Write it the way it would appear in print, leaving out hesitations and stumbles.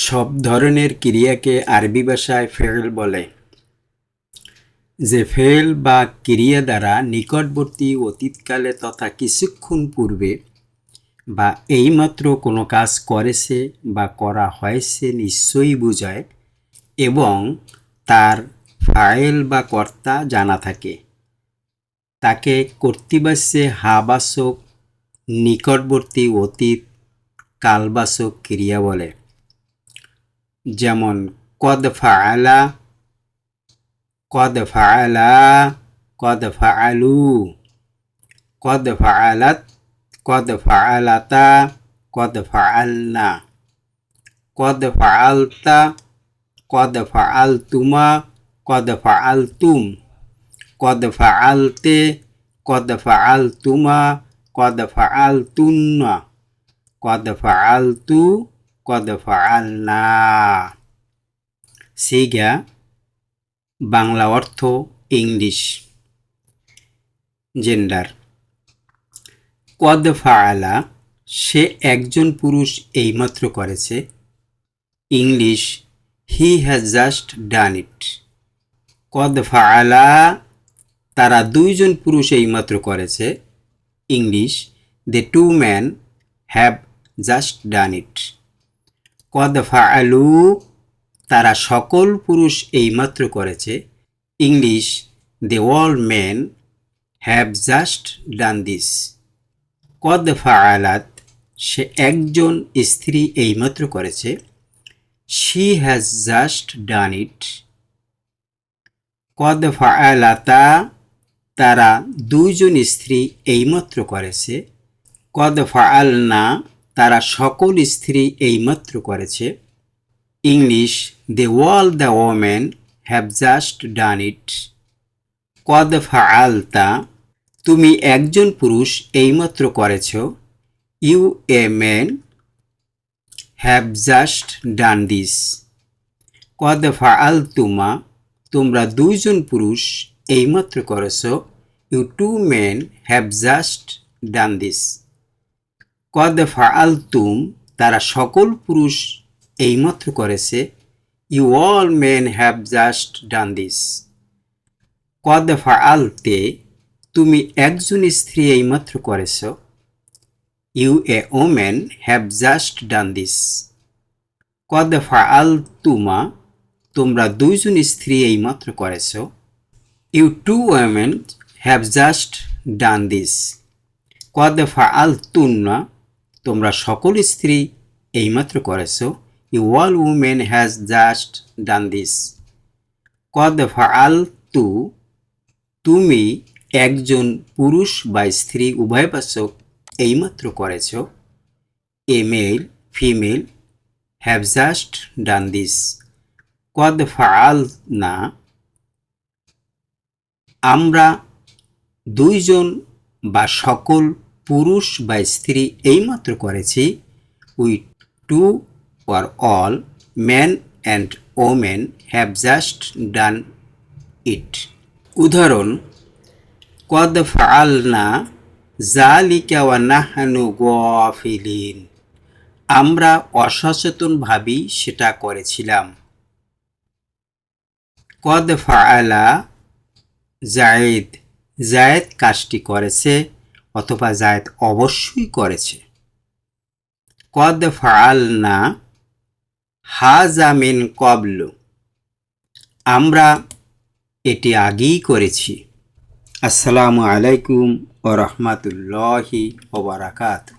সব ধরনের ক্রিয়াকে আরবি ভাষায় ফেল বলে। যে ফেল বা ক্রিয়া দ্বারা নিকটবর্তী অতীতকালে তথা কিছুক্ষণ পূর্বে বা এইমাত্র কোনো কাজ করেছে বা করা হয়েছে নিশ্চয়ই বোঝায় এবং তার ফাইল বা কর্তা জানা থাকে, তাকে কর্তৃবাচ্যে হাবাচক নিকটবর্তী অতীত কালবাচক ক্রিয়া বলে। যেমন কদ ফাআলা, কদ ফাআলা, কদ ফাআলু, কদ ফাআলাত, কদ ফাআলাতা, কদ ফাআলনা, কদ ফাআলতা, কদ ফাআলতুমা, কদ ফাআলতুম, কদ ফাআলতে, কদ ফাআলতুমা, কদ ফাআলতুন্না, কদ ফাআলতু, কদ ফাআলনা। সিগা বাংলা অর্থ ইংলিশ। জেন্ডার কদ ফাআলা সে একজন পুরুষ এইমাত্র করেছে। English he has just done it. কদ ফাআলা তারা দুইজন পুরুষ এইমাত্র করেছে। English the two man have just done it. কদ ফাআলু তারা সকল পুরুষ এইমাত্র করেছে। English the all men have just done this. কদ ফাআলাত সে একজন স্ত্রী এইমাত্র করেছে। She has just done it. কদ ফাআলাতা তারা দুইজন স্ত্রী এইমাত্র করেছে। কদ ফাআলনা তারা সকল স্ত্রী এইমাত্র করেছে। English the all the women have just done it. কদ ফাআলতা তুমি একজন পুরুষ এইমাত্র করেছ। You a man have just done this. কদ ফাআলতুমা তোমরা দুইজন পুরুষ এইমাত্র করেছ। You two men have just done this. কদ ফাআলতুম তারা সকল পুরুষ এইমাত্র করেছে। You all men have just done this. কদ ফাআলতে তুমি একজন স্ত্রী এইমাত্র করেছ। You a women have just done this. কদ ফাআলতুমা তোমরা দুইজন স্ত্রী এইমাত্র করেছ। You two women have just done this. কদ ফাআলতুন্না তোমরা সকল স্ত্রী এইমাত্র করেছ। You all women has just done this. কদ ফাআলতু তুমি একজন পুরুষ বা স্ত্রী উভয়বাচক এইমাত্র করেছ। A male female have just done this. কদ ফাআলনা আমরা দুইজন বা সকল পুরুষ বা স্ত্রী এইমাত্র করেছি। We two or all men and women have just done it. উদাহরণ কদ ফাআলনা যালিকা ওয়া নাহনু গাফিলিন আমরা অসচেতনভাবেই সেটা করেছিলাম। কদ ফাআলা জায়েদ জায়েদ কাজটি করেছে অথবা জায়েদ অবশ্যই করেছে। কদ ফাআলনা হাযা মিন ক্বাবলু আমরা এটি আগেই করেছি। আসসালামু আলাইকুম ওয়া রাহমাতুল্লাহি ওয়া বারাকাতুহু।